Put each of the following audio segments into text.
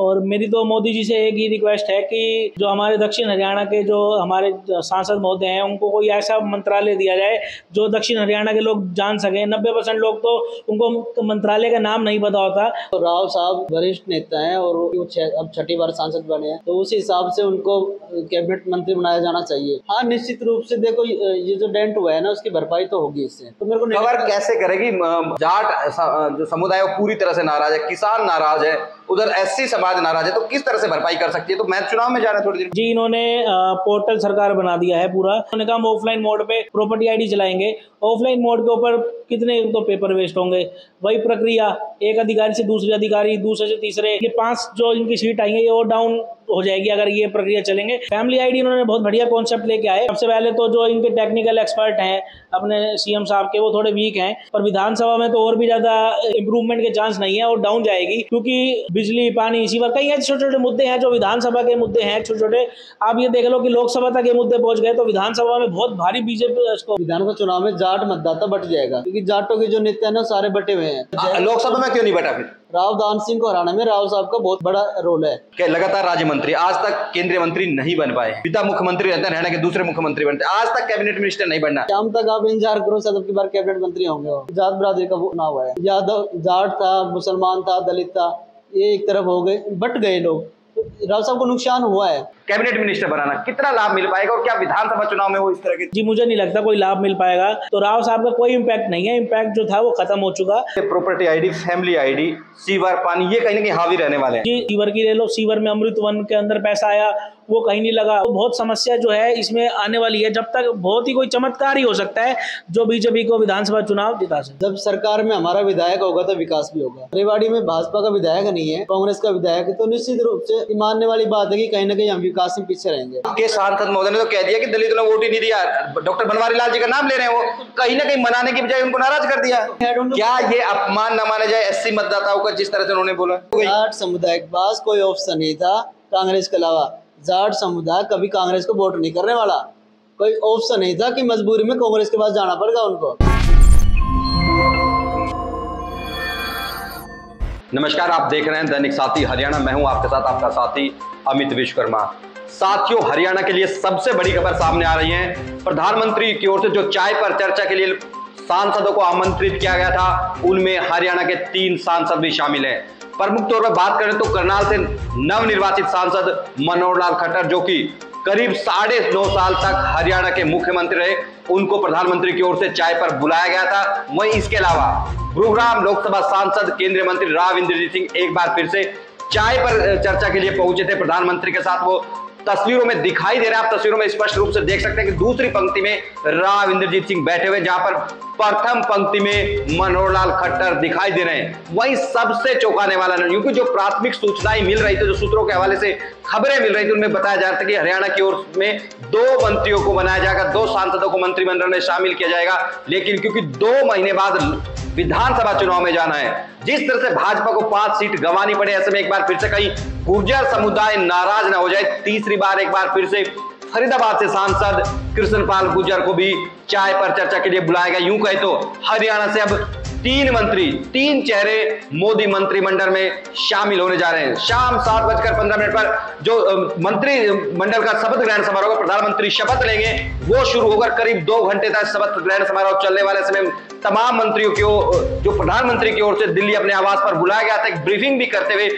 और मेरी तो मोदी जी से एक ही रिक्वेस्ट है कि जो हमारे दक्षिण हरियाणा के जो हमारे सांसद महोदय हैं उनको कोई ऐसा मंत्रालय दिया जाए जो दक्षिण हरियाणा के लोग जान सकें। 90% लोग तो उनको मंत्रालय का नाम नहीं पता होता। तो राव साहब वरिष्ठ नेता हैं और वो अब छठी बार सांसद बने हैं, तो उस हिसाब से उनको कैबिनेट मंत्री बनाया जाना चाहिए। हाँ, निश्चित रूप से देखो ये जो डेंट हुआ है ना उसकी भरपाई तो होगी इससे। तो मेरे को खबर कैसे करेगी? जाट जो समुदाय पूरी तरह से नाराज है, किसान नाराज है, उधर एससी समाज नाराज है, तो किस तरह से भरपाई कर सकती है? तो मैं चुनाव में जा रहा है थोड़ी देर जी, इन्होंने पोर्टल सरकार बना दिया है पूरा। उन्होंने कहा हम ऑफलाइन मोड पे प्रॉपर्टी आईडी चलाएंगे। ऑफलाइन मोड के ऊपर कितने तो पेपर वेस्ट होंगे, वही प्रक्रिया एक अधिकारी से दूसरे अधिकारी, दूसरे से तीसरे, ये 5 जो इनकी सीट आई है ये और डाउन हो जाएगी अगर ये प्रक्रिया चलेंगे। फैमिली आईडी इन्होंने बहुत बढ़िया कॉन्सेप्ट लेके आए। सबसे पहले तो जो इनके टेक्निकल एक्सपर्ट हैं अपने सीएम साहब के, वो थोड़े वीक हैं, पर विधानसभा में तो और भी ज्यादा इंप्रूवमेंट के चांस नहीं है और डाउन जाएगी, क्योंकि बिजली, पानी, सीवर, कई ऐसे छोटे छोटे मुद्दे हैं जो विधानसभा के मुद्दे हैं छोटे छोटे। आप ये देख लो कि लोकसभा तक ये मुद्दे पहुंच गए तो विधानसभा में बहुत भारी बीजेपी इसको। विधानसभा चुनाव में जाट मतदाता बट जाएगा, क्योंकि जाटों के जो नेता है ना सारे बटे हुए हैं। लोकसभा में क्यों नहीं बटा? फिर राव दान सिंह को हरियाणा में राव साहब का बहुत बड़ा रोल है। लगातार राज्य मंत्री, आज तक केंद्रीय मंत्री नहीं बन पाए। पिता मुख्यमंत्री रहते हैं, हरियाणा के दूसरे मुख्यमंत्री बनते, आज तक कैबिनेट मिनिस्टर नहीं बनना। शाम तक आप इंतजार करो, शायद की बार कैबिनेट मंत्री होंगे। जाट बिरादरी का चुनाव है, यादव जाट था, मुसलमान था, दलित था, ये एक तरफ हो गए, बट गए लोग। राव साहब को नुकसान हुआ है। कैबिनेट मिनिस्टर बनाना कितना लाभ मिल पाएगा और क्या विधानसभा चुनाव में वो इस तरह के? जी, मुझे नहीं लगता कोई लाभ मिल पाएगा। तो राव साहब का कोई इम्पैक्ट नहीं है, इम्पैक्ट जो था वो खत्म हो चुका। Property ID, family ID, sewer, पानी, ये कहीं ना कहीं हावी रहने वाले हैं। जी, सीवर की ले लो, सीवर में अमृत वन के अंदर पैसा आया वो कहीं नहीं लगा। तो बहुत समस्या जो है इसमें आने वाली है। जब तक बहुत ही कोई चमत्कार ही हो सकता है जो बीजेपी को विधानसभा चुनाव जिता सके। जब सरकार में हमारा विधायक होगा तो विकास भी होगा। रेवाड़ी में भाजपा का विधायक नहीं है, कांग्रेस का विधायक है, तो निश्चित रूप से मानने वाली बात है कि कहीं ना कहीं हम विकास में पीछे रहेंगे। के सांसद महोदय ने तो कह दिया कि दलितों ने वोट ही नहीं दिया। डॉक्टर बनवारी लाल जी का नाम ले रहे हैं, वो कहीं ना कहीं मनाने की बजाय उनको नाराज कर दिया। क्या ये अपमान न माना जाए एससी मतदाताओं का, जिस तरह से उन्होंने बोला? जाट समुदाय के पास कोई ऑप्शन नहीं था कांग्रेस के अलावा। जाट समुदाय कभी कांग्रेस को वोट नहीं करने वाला, कोई ऑप्शन नहीं था कि मजबूरी में कांग्रेस के पास जाना पड़ेगा उनको। नमस्कार, आप देख रहे हैं दैनिक साथी हरियाणा। मैं हूं आपके साथ आपका साथी अमित विश्वकर्मा। साथियों, हरियाणा के लिए सबसे बड़ी खबर सामने आ रही है। प्रधानमंत्री की ओर से जो चाय पर चर्चा के लिए सांसदों को आमंत्रित किया गया था, उनमें हरियाणा के 3 सांसद भी शामिल हैं। प्रमुख तौर पर बात करें तो करनाल से नवनिर्वाचित सांसद मनोहर लाल खट्टर, जो कि करीब 9.5 साल तक हरियाणा के मुख्यमंत्री रहे, उनको प्रधानमंत्री की ओर से चाय पर बुलाया गया था। वहीं इसके अलावा गुरुग्राम लोकसभा सांसद केंद्रीय मंत्री राव इंद्रजीत सिंह एक बार फिर से चाय पर चर्चा के लिए पहुंचे थे प्रधानमंत्री के साथ। वो तस्वीरों में दिखाई दे रहे हैं, आप तस्वीरों में स्पष्ट रूप से देख सकते हैं कि दूसरी पंक्ति में राव इंद्रजीत सिंह बैठे हुए, जहां पर प्रथम पंक्ति में मनोहर लाल खट्टर दिखाई दे रहे हैं। वहीं सबसे चौंकाने वाला, क्योंकि जो प्राथमिक सूचनाएं मिल रही थी, जो सूत्रों के हवाले से खबरें मिल रही थी, उनमें बताया जा रहा था कि हरियाणा की ओर में 2 मंत्रियों को बनाया जाएगा, 2 सांसदों को मंत्रिमंडल में शामिल किया जाएगा। लेकिन क्योंकि 2 महीने बाद विधानसभा चुनाव में जाना है, जिस तरह से भाजपा को 5 सीट गंवानी पड़े, ऐसे में एक बार फिर से कहीं गुर्जर समुदाय नाराज ना हो जाए, तीसरी बार एक बार फिर से फरीदाबाद से सांसद कृष्णपाल गुर्जर को भी चाय पर चर्चा के लिए बुलाया गया। यूं कहे तो हरियाणा से अब 3 मंत्री, 3 चेहरे मोदी मंत्रिमंडल में शामिल होने जा रहे हैं। शाम 7:15 पर जो मंत्रिमंडल का शपथ ग्रहण समारोह, प्रधानमंत्री शपथ लेंगे, वो शुरू होकर करीब 2 घंटे तक शपथ ग्रहण समारोह चलने वाले समय तमाम मंत्रियों को जो प्रधानमंत्री की ओर से दिल्ली अपने आवास पर बुलाया गया था, एक ब्रीफिंग भी करते हुए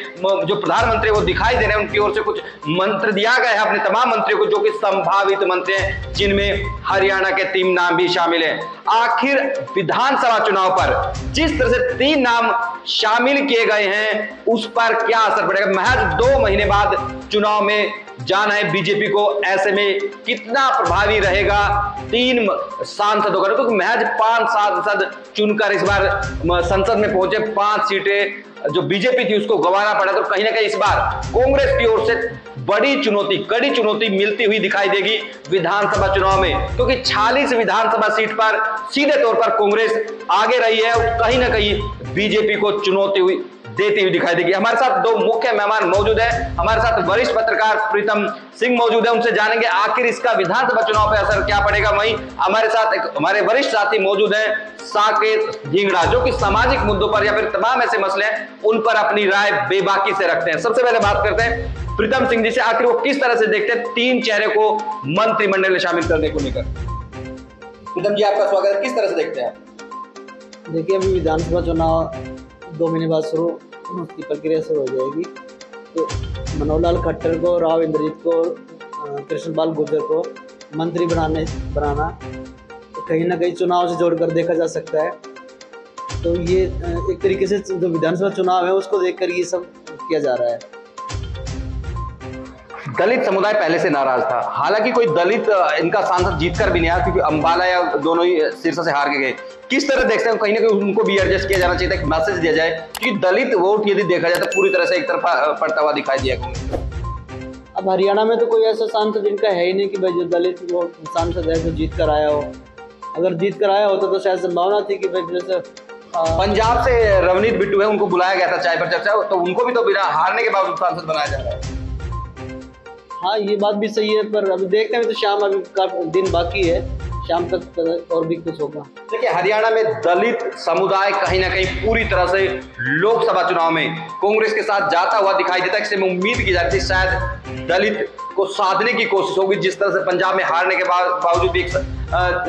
जो प्रधानमंत्री वो दिखाई दे रहे हैं, उनकी ओर से कुछ मंत्र दिया गया है अपने तमाम मंत्रियों को, जो कि संभावित मंत्री हैं, जिनमें हरियाणा के 3 नाम भी शामिल हैं। आखिर विधानसभा चुनाव पर जिस तरह से 3 नाम शामिल किए गए हैं, उस पर क्या असर पड़ेगा? महज 2 महीने बाद चुनाव में जाना है बीजेपी को, ऐसे में कितना प्रभावी रहेगा 3 सांसदों का? क्योंकि महज 5 सांसद चुनकर इस बार संसद में पहुंचे, 5 सीटें जो बीजेपी थी उसको गंवाना पड़ा। तो कहीं ना कहीं इस बार कांग्रेस की ओर से बड़ी चुनौती, कड़ी चुनौती मिलती हुई दिखाई देगी विधानसभा चुनाव में, क्योंकि 46 विधानसभा सीट पर सीधे तौर पर कांग्रेस आगे रही है और कहीं ना कहीं बीजेपी को चुनौती हुई देती हुई दिखाई देगी। हमारे साथ दो मुख्य मेहमान मौजूद हैं। हमारे साथ वरिष्ठ पत्रकार प्रीतम सिंह मौजूद है, उनसे जानेंगे आखिर इसका विधानसभा चुनाव पर असर क्या पड़ेगा। वहीं हमारे साथ हमारे वरिष्ठ साथी मौजूद हैं साकेत ढींगड़ा, जो कि सामाजिक मुद्दों पर या फिर तमाम ऐसे मसले हैं उन पर अपनी राय बेबाकी से रखते हैं। सबसे पहले बात करते हैं प्रीतम सिंह जी से, आखिर वो किस तरह से देखते हैं 3 चेहरे को मंत्रिमंडल में शामिल करने को लेकर। प्रीतम जी, आपका स्वागत है। किस तरह से देखते हैं आप? देखिए, अभी विधानसभा चुनाव 2 महीने बाद शुरू, उसकी प्रक्रिया शुरू हो जाएगी। तो मनोहर लाल खट्टर को, राव इंद्रजीत को, कृष्णपाल गुर्जर को मंत्री बनाना कहीं ना कहीं चुनाव से जोड़कर देखा जा सकता है। तो ये एक तरीके से जो विधानसभा चुनाव है उसको देखकर ये सब किया जा रहा है। दलित समुदाय पहले से नाराज था, हालांकि कोई दलित इनका सांसद जीतकर भी नहीं आया, क्योंकि अंबाला या दोनों ही सिरसा से हार के गए। किस तरह देखते हैं, कहीं ना कहीं उनको भी एडजस्ट किया जाना चाहिए, एक मैसेज दिया जाए कि दलित वोट यदि देखा जाए तो पूरी तरह से एक तरफा पड़ता हुआ दिखाई दिया कांग्रेस। अब हरियाणा में तो कोई ऐसा सांसद इनका है ही नहीं कि भाई जो दलित वो सांसद है जो जीत कर आया हो। अगर जीत कर आया होता तो शायद संभावना थी कि भाई जैसे पंजाब से रवनीत बिट्टू है, उनको बुलाया गया था चाय पर चर्चा, तो उनको भी तो बिना हारने के बावजूद सांसद बनाया जा रहा है। हाँ, ये बात भी सही है, पर अभी देखते हैं, तो शाम अभी काफी दिन बाकी है, शाम तक और भी कुछ होगा। देखिए, हरियाणा में दलित समुदाय कहीं ना कहीं पूरी तरह से लोकसभा चुनाव में कांग्रेस के साथ जाता हुआ दिखाई देता है। इससे उम्मीद की जाती है शायद दलित को साधने की कोशिश होगी। जिस तरह से पंजाब में हारने के बावजूद भी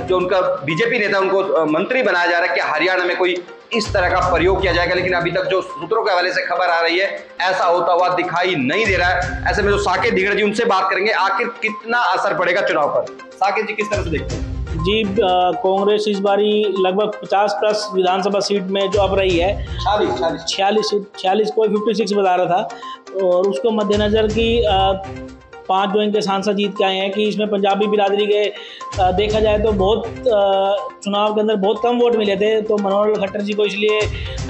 जो उनका बीजेपी नेता उनको मंत्री बनाया जा रहा है, कि हरियाणा में कोई इस तरह का प्रयोग किया जाएगा, लेकिन अभी तक जो सूत्रों के हवाले से खबर आ रही है ऐसा होता हुआ दिखाई नहीं दे रहा है। ऐसे में जो साकेत ढींगड़ा जी, उनसे बात करेंगे आखिर कितना असर पड़ेगा चुनाव पर। साकेत जी, किस तरह से देखते हैं? जी, कांग्रेस इस बारी लगभग 50+ विधानसभा सीट में जो अब रही है, 46 कोई 56 बता रहा था, और उसको मद्देनजर की 5 जो इनके सांसद जीत के आए हैं, कि इसमें पंजाबी बिरादरी के देखा जाए तो बहुत चुनाव के अंदर बहुत कम वोट मिले थे, तो मनोहर लाल खट्टर जी को इसलिए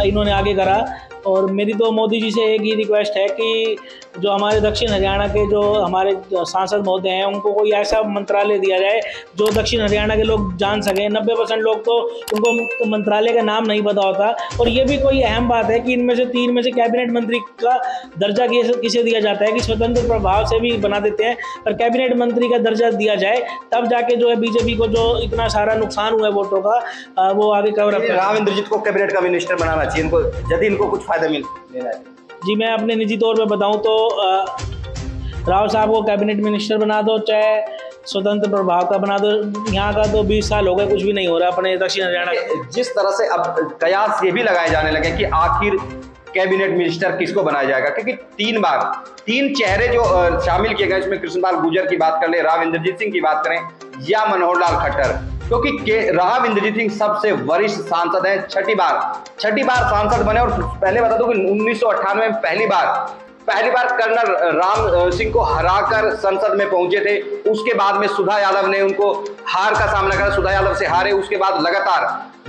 इन्होंने आगे करा। और मेरी तो मोदी जी से एक ही रिक्वेस्ट है कि जो हमारे दक्षिण हरियाणा के जो हमारे सांसद महोदय हैं, उनको कोई ऐसा मंत्रालय दिया जाए जो दक्षिण हरियाणा के लोग जान सकें। 90% लोग तो उनको मंत्रालय का नाम नहीं पता होता। और ये भी कोई अहम बात है कि इनमें से 3 में से कैबिनेट मंत्री का दर्जा किसे दिया जाता है, कि स्वतंत्र प्रभाव से भी बना देते हैं, पर कैबिनेट मंत्री का दर्जा दिया जाए, तब जाके जो है बीजेपी को जो इतना सारा नुकसान हुआ है वोटों का, वो आगे कवर अप। राव इंद्रजीत को कैबिनेट का मिनिस्टर बनाना चाहिए इनको, यदि इनको कुछ फायदा मिल रहा है। जी, मैं अपने निजी तौर पे बताऊं तो राव साहब को कैबिनेट मिनिस्टर बना दो, चाहे स्वतंत्र प्रभाव का बना दो। यहाँ का तो 20 साल हो गए, कुछ भी नहीं हो रहा अपने दक्षिण हरियाणा का। जिस तरह से अब कयास ये भी लगाए जाने लगे कि आखिर कैबिनेट मिनिस्टर किसको बनाया जाएगा, क्योंकि 3 चेहरे जो शामिल किए गए, इसमें कृष्णपाल गुर्जर की बात कर ले, राव इंद्रजीत सिंह की बात करें या मनोहर लाल खट्टर, क्योंकि राव इंद्रजीत सिंह सबसे वरिष्ठ सांसद हैं, छठी बार सांसद बने। और पहले बता दूं कि 1998 में पहली बार कर्नल राम सिंह को हराकर संसद में पहुंचे थे। उसके बाद में सुधा यादव ने उनको हार का सामना करा, सुधा यादव से हारे। उसके बाद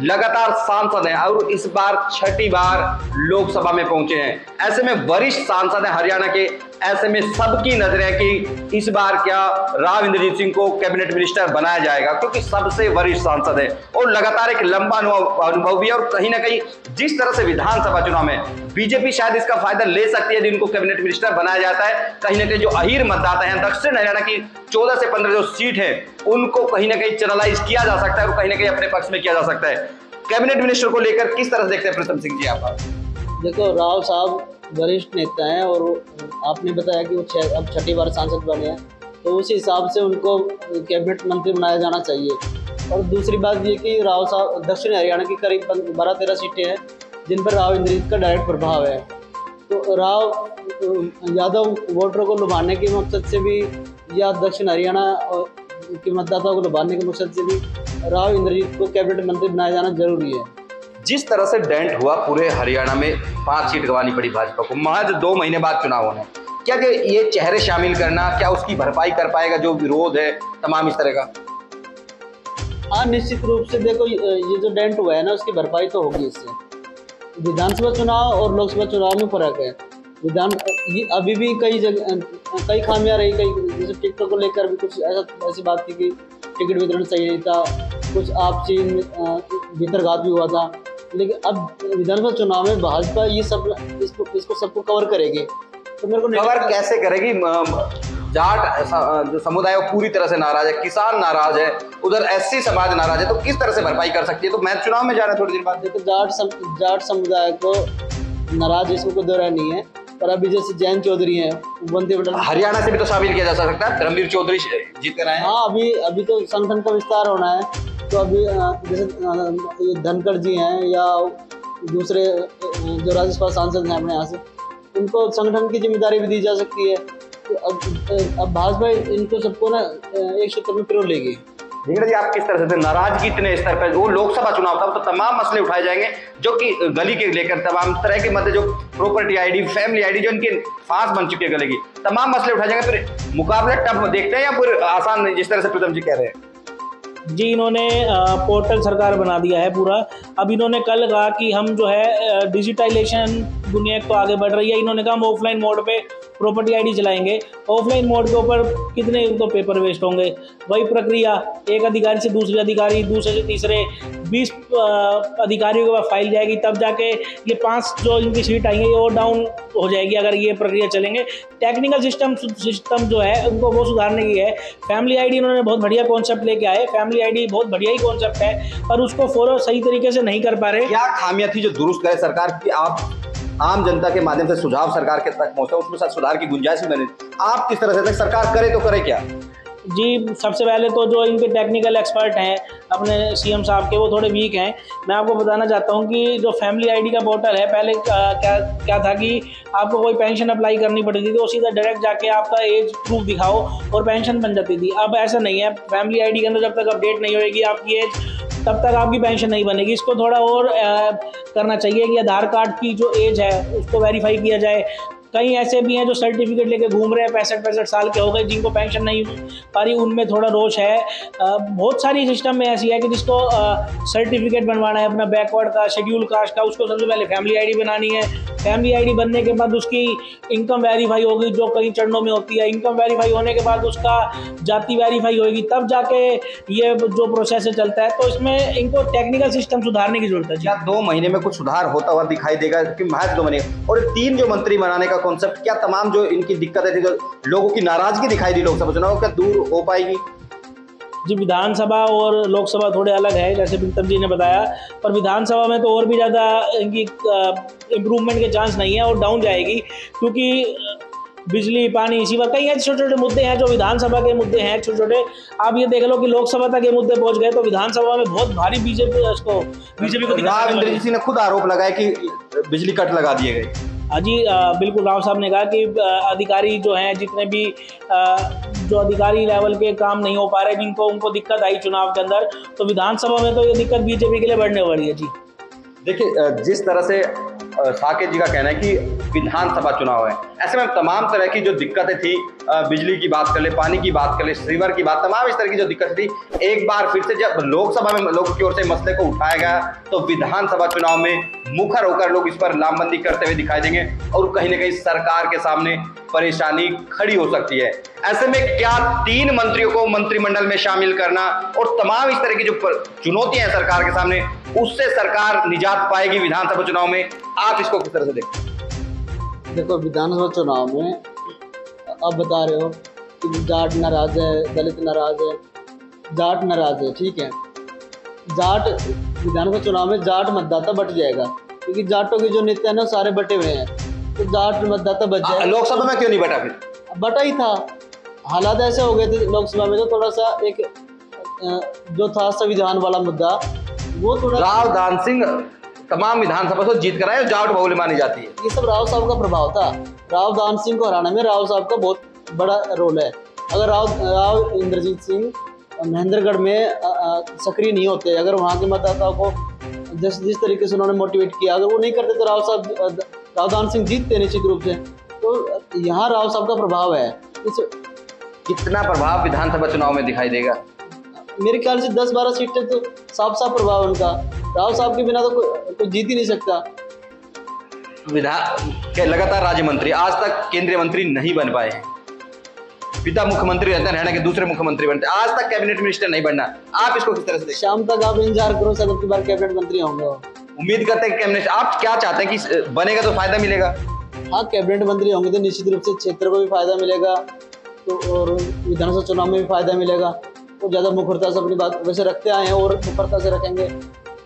लगातार सांसद हैं और इस बार छठी बार लोकसभा में पहुंचे हैं। ऐसे में वरिष्ठ सांसद हैं हरियाणा के, ऐसे में सबकी नजर है कि इस बार क्या राव इंद्रजीत सिंह को कैबिनेट मिनिस्टर बनाया जाएगा, क्योंकि सबसे वरिष्ठ सांसद है और लगातार एक लंबा अनुभव भी है। और कहीं ना कहीं जिस तरह से विधानसभा चुनाव में बीजेपी शायद इसका फायदा ले सकती है यदि उनको कैबिनेट मिनिस्टर बनाया जाता है। कहीं ना कहीं जो अहीर मतदाता हैं दक्षिण हरियाणा की 14 से 15 जो सीट है, उनको कहीं ना कहीं चैनलाइज किया जा सकता है और कहीं ना कहीं अपने पक्ष में किया जा सकता है। कैबिनेट मिनिस्टर को लेकर किस तरह से देखते हैं प्रीतम सिंह जी आप? देखो, राव साहब वरिष्ठ नेता हैं और आपने बताया कि वो अब छठी बार सांसद बने हैं, तो उस हिसाब से उनको कैबिनेट मंत्री बनाया जाना चाहिए। और दूसरी बात ये कि राव साहब दक्षिण हरियाणा की करीब 12-13 सीटें हैं जिन पर राव इंद्रजीत का डायरेक्ट प्रभाव है। तो राव यादव वोटरों को लुभाने के मकसद से भी या दक्षिण हरियाणा के मतदाताओं को लुभाने के मकसद से भी राव इंद्रजीत को कैबिनेट मंत्री बनाया जाना जरूरी है। जिस तरह से डेंट हुआ पूरे हरियाणा में, 5 सीट गंवानी पड़ी भाजपा को महज 2 महीने बाद चुनाव होने, क्या ये चेहरे शामिल करना क्या उसकी भरपाई कर पाएगा जो विरोध है तमाम इस तरह का? हाँ, निश्चित रूप से देखो, ये जो डेंट हुआ है ना उसकी भरपाई तो होगी इससे। विधानसभा चुनाव और लोकसभा चुनाव में फर्क है। अभी भी कई खामियां रही, जैसे टिकटों को लेकर भी कुछ ऐसी बात थी कि टिकट वितरण सही नहीं था, कुछ आपसी भीतरघात भी हुआ था। लेकिन अब विधानसभा चुनाव में भाजपा ये सब इसको सबको कवर करेगी, तो मेरे को कवर कैसे करेगी? जाट जो समुदाय वो पूरी तरह से नाराज है, किसान नाराज है, उधर एससी समाज नाराज है, तो किस तरह से भरपाई कर सकती है? तो मैं चुनाव में जा रहा है थोड़ी देर बाद। देखो जाट समुदाय को नाराज इसमें कोई दो राय नहीं है, पर अभी जैसे जैन चौधरी हैं बंदे हरियाणा से भी तो शामिल किया जा सकता है, धर्मवीर चौधरी जीत कर आए हैं। हाँ, अभी तो संगठन का विस्तार होना है, तो अभी जैसे ये धनखड़ जी हैं या दूसरे जो राज्यसभा सांसद हैं अपने यहाँ से, उनको संगठन की जिम्मेदारी भी दी जा सकती है। तो अब भाजपा इनको सबको ना एक सूत्र में पिरो लेगी। जी, आप किस तरह से नाराजगी इतने स्तर पर? वो लोकसभा चुनाव था, तो तमाम मसले उठाए जाएंगे जो कि गली के लेकर तमाम तरह के मसले, जो प्रॉपर्टी आईडी, फैमिली आईडी, जो इनके फांस बन चुके हैं गले की, तमाम मसले उठाए जाएंगे। फिर मुकाबला टफ देखते हैं या फिर आसान, जिस तरह से प्रीतम जी कह रहे हैं? जी, इन्होंने पोर्टल सरकार बना दिया है पूरा। अब इन्होंने कल कहा कि हम जो है डिजिटाइजेशन दुनिया तो आगे बढ़ रही है, इन्होंने कहा हम ऑफलाइन मोड पे प्रॉपर्टी आईडी चलाएंगे। ऑफलाइन मोड के ऊपर कितने तो पेपर वेस्ट होंगे, वही प्रक्रिया एक अधिकारी से दूसरे अधिकारी, दूसरे से तीसरे, 20 अधिकारियों के पास फाइल जाएगी, तब जाके ये 5 जो इनकी सीट आएंगे ये और डाउन हो जाएगी अगर ये प्रक्रिया चलेंगे। टेक्निकल सिस्टम जो है उनको वो सुधारने की है। फैमिली आईडी इन्होंने बहुत बढ़िया कॉन्सेप्ट लेके आए, फैमिली आईडी बहुत बढ़िया ही कॉन्सेप्ट है, पर उसको फॉलो सही तरीके से नहीं कर पा रहे। क्या खामियां थी जो दुरुस्त करे सरकार की? आप आम जनता के माध्यम से सुझाव सरकार के तक पहुंचा, उसमें सुधार की गुंजाइश भी बने, आप किस तरह से सरकार करे तो करे क्या? जी, सबसे पहले तो जो इनके टेक्निकल एक्सपर्ट हैं अपने सीएम साहब के, वो थोड़े वीक हैं। मैं आपको बताना चाहता हूं कि जो फैमिली आईडी का पोर्टल है, पहले क्या था कि आपको कोई पेंशन अप्लाई करनी पड़ती थी, तो सीधा डायरेक्ट जाके आपका एज प्रूफ दिखाओ और पेंशन बन जाती थी। अब ऐसा नहीं है, फैमिली आईडी के अंदर जब तक अपडेट नहीं होएगी आपकी एज, तब तक आपकी पेंशन नहीं बनेगी। इसको थोड़ा और करना चाहिए कि आधार कार्ड की जो एज है उसको वेरीफाई किया जाए। कई ऐसे भी हैं जो सर्टिफिकेट लेके घूम रहे हैं, 65 साल के हो गए, जिनको पेंशन नहीं पा रही, उनमें थोड़ा रोष है। बहुत सारी सिस्टम में ऐसी है कि जिसको सर्टिफिकेट बनवाना है अपना बैकवर्ड का, शेड्यूल कास्ट का, उसको सबसे पहले फैमिली आईडी बनानी है। फैमिली आईडी बनने के बाद उसकी इनकम वेरीफाई होगी, जो कई चरणों में होती है। इनकम वेरीफाई होने के बाद उसका जाति वेरीफाई होगी, तब जाके ये जो प्रोसेस चलता है। तो इसमें इनको टेक्निकल सिस्टम सुधारने की जरूरत है। क्या 2 महीने में कुछ सुधार होता हुआ दिखाई देगा कि महज 2 महीने? और 3 जो मंत्री बनाने का कॉन्सेप्ट, क्या तमाम जो इनकी दिक्कतें थी, जो लोगों की नाराजगी दिखाई दी लोकसभा चुनाव, क्या दूर हो पाएगी? जी, विधानसभा और लोकसभा थोड़े अलग है, जैसे प्रीतम जी ने बताया, पर विधानसभा में तो और भी ज़्यादा इनकी इम्प्रूवमेंट के चांस नहीं है और डाउन जाएगी, क्योंकि बिजली, पानी, सिवा कई ऐसे छोटे छोटे मुद्दे हैं जो विधानसभा के मुद्दे हैं छोटे छोटे। आप ये देख लो कि लोकसभा तक ये मुद्दे पहुंच गए, तो विधानसभा में बहुत भारी बीजेपी को राव इंद्रजीत सिंह ने खुद आरोप लगाया कि बिजली कट लगा दिए गए। हाँ जी, बिल्कुल। राव साहब ने कहा कि अधिकारी जो हैं, जितने भी जो अधिकारी लेवल के काम नहीं हो पा रहे, जिनको उनको दिक्कत आई चुनाव के अंदर, तो विधानसभा में तो ये दिक्कत बीजेपी के लिए बढ़ने वाली है। जी देखिए, जिस तरह से साकेत जी का कहना है कि विधानसभा चुनाव है, ऐसे में तमाम तरह की जो दिक्कतें थी, बिजली की बात कर ले, पानी की बात कर ले, सीवर की बात, तमाम इस तरह की जो दिक्कत थी, एक बार फिर से जब लोकसभा में लोगों की ओर से मसले को उठाया गया, तो विधानसभा चुनाव में मुखर होकर लोग इस पर लामबंदी करते हुए दिखाई देंगे और कहीं ना कहीं सरकार के सामने परेशानी खड़ी हो सकती है। ऐसे में क्या 3 मंत्रियों को मंत्रिमंडल में शामिल करना और तमाम इस तरह की जो चुनौतियां हैं सरकार के सामने, उससे सरकार निजात पाएगी विधानसभा चुनाव में? आप इसको किस तरह से देखो, विधानसभा चुनाव में आप बता रहे हो कि जाट नाराज है, दलित नाराज है, जाट नाराज है, ठीक है। जाट विधानसभा चुनाव में जाट मतदाता बट जाएगा, क्योंकि जाटों के जो नेता है ना सारे बटे हुए हैं, तो जाट मतदाता बच जाएगा। लोकसभा में क्यों नहीं बटा? फिर बटा ही था, हालात ऐसे हो गए थे लोकसभा में, तो थोड़ा सा एक जो था संविधान वाला मुद्दा, वो थोड़ा राव दान सिंह तमाम विधानसभा से जीत कर आए, जाट बहुल्य मानी जाती है। ये सब राव साहब का प्रभाव था। राव दान सिंह को हराने में राव साहब का बहुत बड़ा रोल है। अगर राव इंद्रजीत सिंह महेंद्रगढ़ में सक्रिय नहीं होते, अगर वहाँ के मतदाताओं को जिस तरीके से उन्होंने मोटिवेट किया, अगर वो नहीं करते तो राव दान सिंह जीतते निश्चित रूप से। तो यहाँ राव साहब का प्रभाव है। कितना प्रभाव विधानसभा चुनाव में दिखाई देगा? मेरे ख्याल से 10-12 सीटें तो साफ प्रभाव उनका। राव साहब के बिना तो कोई जीत ही नहीं सकता। विधान के लगातार राज्य मंत्री आज तक केंद्रीय मंत्री नहीं बन पाए हैं। पिता मुख्यमंत्री रहते हैं, हरियाणा के दूसरे मुख्यमंत्री बनते हैं, आज तक कैबिनेट मिनिस्टर नहीं बनना। आप इसको किस तरह से देखते हैं? शाम तक आप इंतजार करो, सब की बार कैबिनेट मंत्री होंगे। उम्मीद करते हैं कैबिनेट, आप क्या चाहते हैं कि बनेगा तो फायदा मिलेगा? हाँ, कैबिनेट मंत्री होंगे तो निश्चित रूप से क्षेत्र को भी फायदा मिलेगा, तो और विधानसभा चुनाव में भी फायदा मिलेगा। और ज्यादा मुखरता से अपनी बात वैसे रखते आए हैं और मुखरता से रखेंगे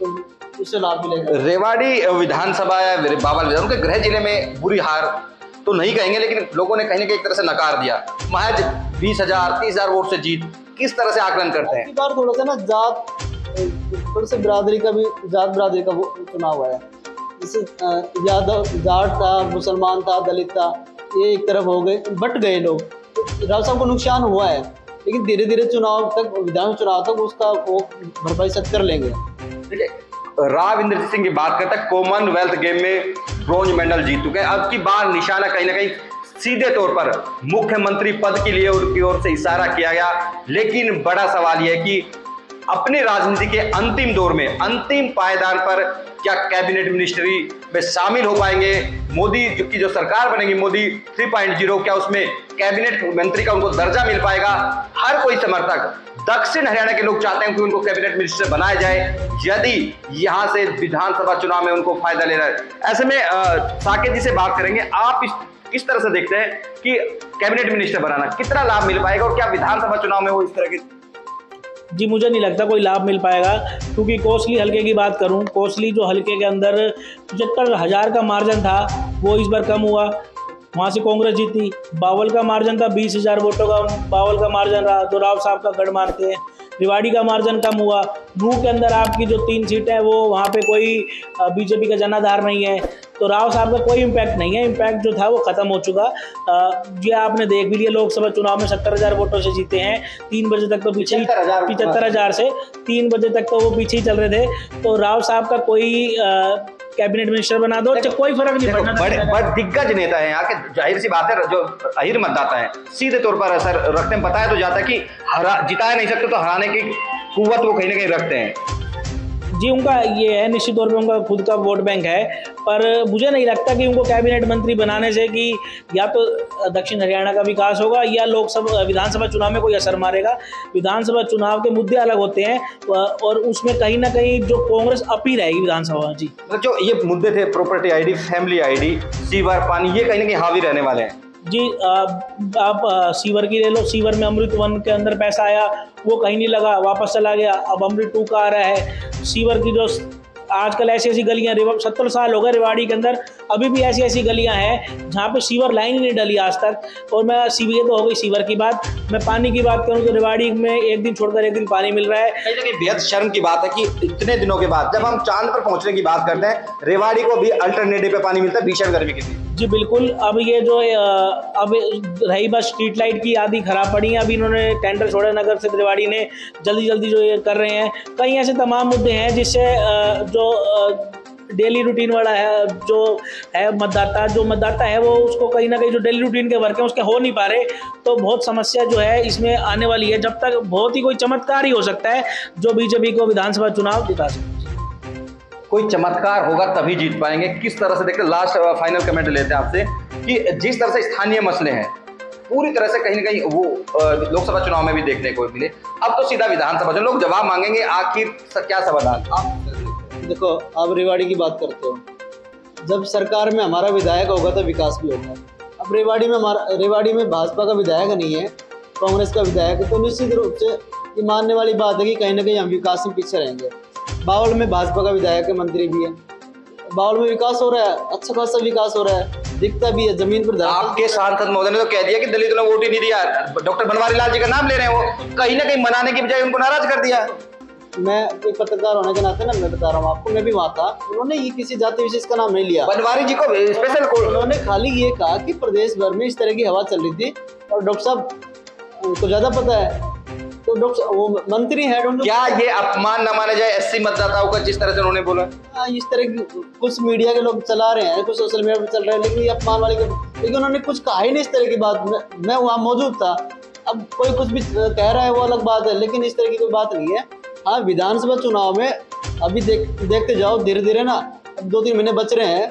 तो उससे लाभ मिलेगा। रेवाड़ी विधानसभा या बावल विधान उनके गृह जिले में बुरी हार तो नहीं कहेंगे, लेकिन लोगों ने कहीं ना कहीं एक तरह से नकार दिया। महज 20,000 30,000 वोट से जीत, किस तरह से आकलन करते हैं? बार थोड़ा सा ना जात, थोड़ा सा बिरादरी का भी, जात बिरादरी का वो चुनाव हुआ है। जैसे यादव जाट था, मुसलमान था, दलित था, ये एक तरफ हो गए, बट गए लोग, तो राव साहब को नुकसान हुआ है, लेकिन धीरे धीरे चुनाव तक, विधानसभा चुनाव तक उसका वो भरपाई सब कर लेंगे। राव इंद्रजीत सिंह की बात करते हैं, कॉमनवेल्थ गेम में ब्रॉन्ज मेडल जीत चुके हैं। अब की बार निशाना कहीं ना कहीं सीधे तौर पर मुख्यमंत्री पद के लिए उनकी ओर से इशारा किया गया, लेकिन बड़ा सवाल यह है कि अपनी राजनीति के अंतिम दौर में, अंतिम पायदान पर क्या कैबिनेट मिनिस्ट्री में शामिल हो पाएंगे? मोदी की जो सरकार बनेगी, मोदी 3.0, क्या उसमें कैबिनेट मंत्री का उनको दर्जा मिल पाएगा? हर कोई समर्थक, दक्षिण हरियाणा के लोग चाहते हैं कि उनको कैबिनेट मिनिस्टर बनाया जाए, यदि यहां से विधानसभा चुनाव में उनको फायदा लेना है। ऐसे में साकेत जी से बात करेंगे, आप किस तरह से देखते हैं कि कैबिनेट मिनिस्टर बनाना कितना लाभ मिल पाएगा, और क्या विधानसभा चुनाव में वो इस तरह की? जी, मुझे नहीं लगता कोई लाभ मिल पाएगा, क्योंकि कोसली हल्के की बात करूं, कोसली जो हल्के के अंदर 75,000 का मार्जिन था वो इस बार कम हुआ, वहाँ से कांग्रेस जीती। बावल का मार्जिन था 20,000 वोटों का, बावल का मार्जिन रहा, जो राव साहब का गढ़ मानते हैं। रेवाड़ी का मार्जिन कम हुआ। नूह के अंदर आपकी जो 3 सीटें हैं वो वहाँ पे कोई बीजेपी का जनाधार नहीं है, तो राव साहब का कोई इम्पैक्ट नहीं है, इम्पैक्ट जो था वो ख़त्म हो चुका। ये आपने देख भी लिया, लोकसभा चुनाव में 70,000 वोटों से जीते हैं। 3 बजे तक तो पीछे ही, 75,000 से 3 बजे तक तो वो पीछे ही चल रहे थे। तो राव साहब का कोई कैबिनेट मिनिस्टर बना दो, कोई फर्क नहीं पड़ना। बड़े दिग्गज नेता हैं यहाँ के, जाहिर सी बात है जो अहिर मतदाता है सीधे तौर पर असर रखते हैं। बताया तो जाता है कि जिता नहीं सकते तो हराने की कुव्वत वो कहीं ना कहीं रखते हैं। जी, उनका ये है, निश्चित तौर पे उनका खुद का वोट बैंक है, पर मुझे नहीं लगता कि उनको कैबिनेट मंत्री बनाने से कि या तो दक्षिण हरियाणा का विकास होगा या लोकसभा विधानसभा चुनाव में कोई असर मारेगा। विधानसभा चुनाव के मुद्दे अलग होते हैं और उसमें कहीं ना कहीं जो कांग्रेस अप ही रहेगी विधानसभा। जी, जो ये मुद्दे थे, property ID, family ID, sewer, पानी, ये कहीं ना कहीं हावी रहने वाले हैं। जी, आप सीवर की ले लो, सीवर में अमृत 1 के अंदर पैसा आया, वो कहीं नहीं लगा, वापस चला गया। अब अमृत 2 का आ रहा है। सीवर की जो आजकल ऐसी गलियां, 70 साल हो गए रेवाड़ी के अंदर, अभी भी ऐसी गलियां हैं जहाँ पे सीवर लाइन ही नहीं डली आज तक। और मैं सीवर तो हो गई सीवर की बात, मैं पानी की बात करूँ तो रेवाड़ी में एक दिन छोड़कर एक दिन पानी मिल रहा है। कहीं ना कहीं बेहद शर्म की बात है कि इतने दिनों के बाद जब हम चांद पर पहुंचने की बात करते हैं, रेवाड़ी को भी अल्टरनेटिव पे पानी मिलता है भीषण गर्मी के लिए। जी बिल्कुल। अब ये जो अब रही बस स्ट्रीट लाइट की, आदि खराब पड़ी है। अभी इन्होंने टेंडर छोड़ा नगर से, रेवाड़ी ने जल्दी जो ये कर रहे हैं। कई ऐसे तमाम मुद्दे हैं जिससे जो डेली रूटीन वाला है, जो है मतदाता है वो उसको कहीं ना कहीं जो डेली रूटीन के वर्क हैं उसके हो नहीं पा रहे। तो बहुत समस्या जो है इसमें आने वाली है। जब तक बहुत ही कोई चमत्कार ही हो सकता है जो बीजेपी को विधानसभा चुनाव जिता सकता है। कोई चमत्कार होगा तभी जीत पाएंगे। किस तरह से देखते हैं, लास्ट फाइनल कमेंट लेते हैं आपसे कि जिस तरह से स्थानीय मसले हैं पूरी तरह से कहीं ना कहीं वो लोकसभा चुनाव में भी देखने को मिले, अब तो सीधा विधानसभा जो लोग जवाब मांगेंगे, आखिर क्या समाधान? आप देखो, आप रेवाड़ी की बात करते हो, जब सरकार में हमारा विधायक होगा तो विकास भी होगा। अब रेवाड़ी में भाजपा का विधायक नहीं है, कांग्रेस का विधायक है, तो निश्चित रूप से ये मानने वाली बात है कि कहीं ना कहीं हम विकास में पीछे रहेंगे। बावल में भाजपा का विधायक है, मंत्री भी है, बावल में विकास हो रहा है, अच्छा खासा विकास हो रहा है, दिखता भी है जमीन पर। आपके सांसद महोदय ने तो कह दिया कि दलितों ने वोट ही नहीं दिया। डॉक्टर बनवारी लाल जी का नाम ले रहे हैं, वो कहीं ना कहीं मनाने की बजाय उनको नाराज कर दिया। मैं एक पत्रकार होने के नाते ना मैं बता रहा हूँ आपको, मैं भी वहाँ था, उन्होंने ये किसी जाति विशेष का नाम नहीं लिया। बनवारी जी को स्पेशल, उन्होंने खाली ये कहा कि प्रदेश भर में इस तरह की हवा चल रही थी और डॉक्टर साहब को ज्यादा पता है, तो डॉक्टर वो मंत्री है। क्या ये अपमान न माना जाए SC मतदाताओं का, जिस तरह से उन्होंने बोला? इस तरह की कुछ मीडिया के लोग चला रहे हैं, कुछ सोशल मीडिया पे चल रहे हैं, लेकिन ये अपमान वाले, लेकिन उन्होंने कुछ कहा ही नहीं इस तरह की बात। मैं वहाँ मौजूद था। अब कोई कुछ भी कह रहा है वो अलग बात है, लेकिन इस तरह की कोई बात नहीं है। हाँ, विधानसभा चुनाव में अभी देखते जाओ, धीरे धीरे ना, अब 2-3 महीने बच रहे हैं,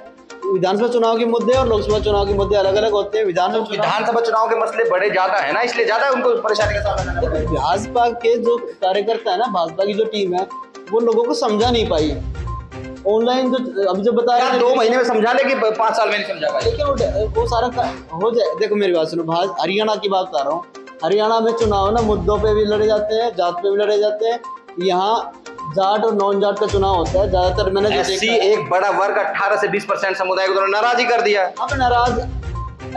विधानसभा चुनाव के मुद्दे और लोकसभा चुनाव के मुद्दे अलग अलग होते हैं। विधानसभा चुनाव के मसले बड़े ज्यादा है ना, इसलिए ज्यादा उनको परेशानी का सामना करना पड़ेगा। भाजपा के जो कार्यकर्ता है ना, भाजपा की जो टीम है, वो लोगों को समझा नहीं पाई। ऑनलाइन जो अभी जो बता रहे हैं 2 महीने में समझा ले कि 5 साल में नहीं समझा पाए, लेकिन वो सारा हो जाए। देखो मेरी बात सुनो, हरियाणा की बात कर रहा हूँ। हरियाणा में चुनाव ना मुद्दों पे भी लड़े जाते हैं, जात पे भी लड़े जाते हैं। यहाँ जाट और नॉन जाट का चुनाव होता है ज्यादातर। मैंने एससी एक बड़ा वर्ग 18 से 20% समुदाय को तो नाराज ही कर दिया। अब नाराज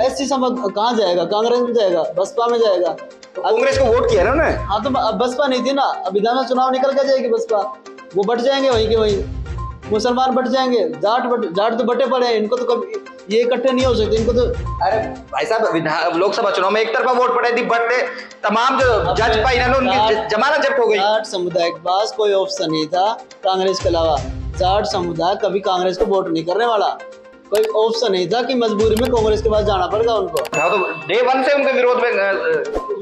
एससी समझ कहाँ जाएगा? कांग्रेस में जाएगा, बसपा में जाएगा। तो कांग्रेस को वोट किया ना उन्होंने। हाँ तो बसपा नहीं थी ना, अब विधानसभा चुनाव निकल के जाएगी बसपा, वो बट जाएंगे वहीं के वहीं। मुसलमान बट जाएंगे, जाट तो बटे पड़े हैं, इनको तो कभी ये इकट्ठे नहीं हो सकते इनको तो। अरे भाई साहब, लोकसभा चुनाव में एक तरफा वोट पड़े थी, बट तमाम जो जज पाई ना उनकी जमानत जब्त हो गई। जाट समुदाय के पास कोई ऑप्शन नहीं था कांग्रेस के अलावा। जाट समुदाय कभी कांग्रेस को वोट नहीं करने वाला, कोई ऑप्शन नहीं था कि मजबूरी में कांग्रेस के पास जाना पड़ेगा उनको। तो डे 1 से उनके विरोध में।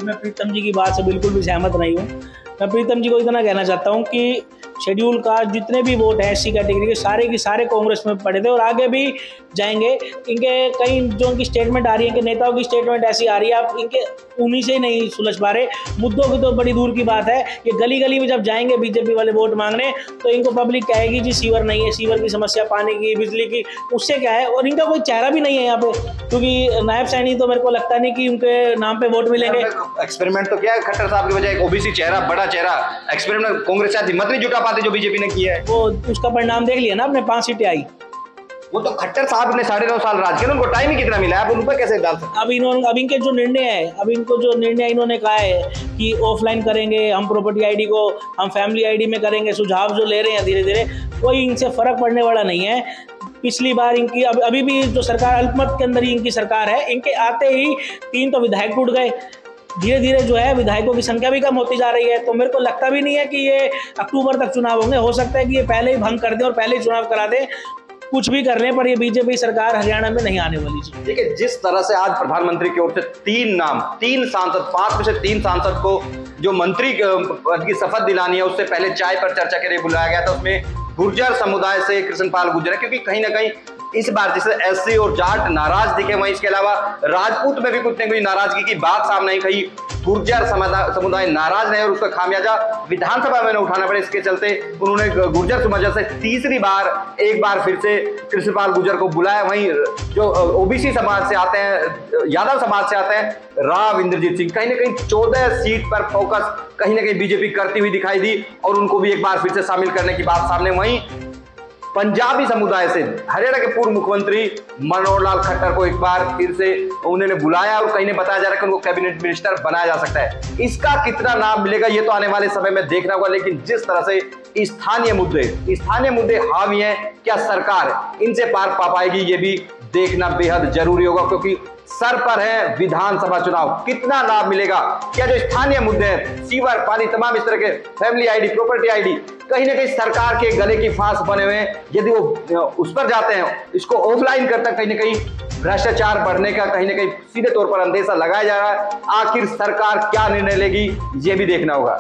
मैं प्रीतम जी की बात से बिल्कुल भी सहमत नहीं हूँ। मैं प्रीतम जी को इतना कहना चाहता हूँ कि शेड्यूल कास्ट जितने भी वोट हैं एससी कैटेगरी के सारे कांग्रेस में पड़े थे और आगे भी जाएंगे। इनके कई जो उनकी स्टेटमेंट आ रही है, इनके नेताओं की स्टेटमेंट ऐसी आ रही है, आप इनके उन्हीं से ही नहीं सुलझ पा रहे। मुद्दों की तो बड़ी दूर की बात है। ये गली गली में जब जाएंगे बीजेपी वाले वोट मांगने, तो इनको पब्लिक कहेगी जी सीवर नहीं है, सीवर की समस्या, पानी की, बिजली की, उससे क्या है। और इनका कोई चेहरा भी नहीं है यहाँ पे, क्योंकि नायब सैनी तो मेरे को लगता नहीं कि उनके नाम पे वोट मिलेंगे। एक्सपेरिमेंट तो क्या है खट्टर साहब की वजह, ओबीसी चेहरा, बड़ा चेहरा, एक्सपेरिमेंट कांग्रेस शायद हिम्मत नहीं जुटा पाती जो बीजेपी ने किया है। वो उसका परिणाम देख लिया ना आपने, 5 सीटें आई। वो तो खट्टर साहब ने 9.5 साल राज किया, उनको टाइम ही कितना मिला है, आप उन पर कैसे डाल सकते? अब इनके जो निर्णय है, अब इनको जो निर्णय इन्होंने कहा है कि ऑफलाइन करेंगे, हम प्रॉपर्टी आईडी को हम फैमिली आईडी में करेंगे, सुझाव जो ले रहे हैं धीरे धीरे, कोई इनसे फर्क पड़ने वाला नहीं है। पिछली बार इनकी अभी भी जो सरकार अल्पमत के अंदर ही इनकी सरकार है, इनके आते ही 3 तो विधायक टूट गए। धीरे धीरे जो है विधायकों की संख्या भी कम होती जा रही है। तो मेरे को लगता भी नहीं है कि ये अक्टूबर तक चुनाव होंगे। हो सकता है कि ये पहले ही भंग कर दें और पहले ही चुनाव करा दें, कुछ भी कर लें, पर ये बीजेपी सरकार हरियाणा में नहीं आने वाली थी। देखिए, जिस तरह से आज प्रधानमंत्री की ओर से 3 सांसद, 5 में से 3 सांसद को जो मंत्री पद की शपथ दिलानी है, उससे पहले चाय पर चर्चा के लिए बुलाया गया था। उसमें गुर्जर समुदाय से कृष्णपाल गुर्जर है, क्योंकि कहीं ना कहीं इस बार जैसे एससी और जाट नाराज दिखे, वहीं इसके अलावा राजपूत में भी कुछ न कुछ नाराजगी की बात सामने आई। कहीं गुर्जर समुदाय नाराज रहे और उसका खामियाजा विधानसभा में उठाना पड़े। इसके चलते उन्होंने गुर्जर समाज से तीसरी बार एक बार फिर से कृष्णपाल गुर्जर को बुलाया। वहीं जो ओबीसी समाज से आते हैं, यादव समाज से आते हैं, राव इंद्रजीत सिंह, कहीं ना कहीं 14 सीट पर फोकस कहीं ना कहीं बीजेपी करती हुई दिखाई दी और उनको भी एक बार फिर से शामिल करने की बात सामने। वहीं पंजाबी समुदाय से हरियाणा के पूर्व मुख्यमंत्री मनोहर लाल खट्टर को एक बार फिर से उन्होंने बुलाया और कहीं ने बताया जा रहा है कि उनको कैबिनेट मिनिस्टर बनाया जा सकता है। इसका कितना नाम मिलेगा ये तो आने वाले समय में देखना होगा, लेकिन जिस तरह से स्थानीय मुद्दे हावी हैं, क्या सरकार इनसे पार पा पाएगी ये भी देखना बेहद जरूरी होगा, क्योंकि सर पर है विधानसभा चुनाव। कितना लाभ मिलेगा, क्या जो स्थानीय मुद्दे हैं, सीवर, पानी, तमाम इस तरह के फैमिली आईडी, प्रॉपर्टी आईडी, कहीं ना कहीं सरकार के गले की फांस बने हुए हैं। यदि वो उस पर जाते हैं, इसको ऑफलाइन करता, कहीं ना कहीं भ्रष्टाचार बढ़ने का कहीं ना कहीं सीधे तौर पर अंदेशा लगाया जा रहा है। आखिर सरकार क्या निर्णय लेगी ये भी देखना होगा।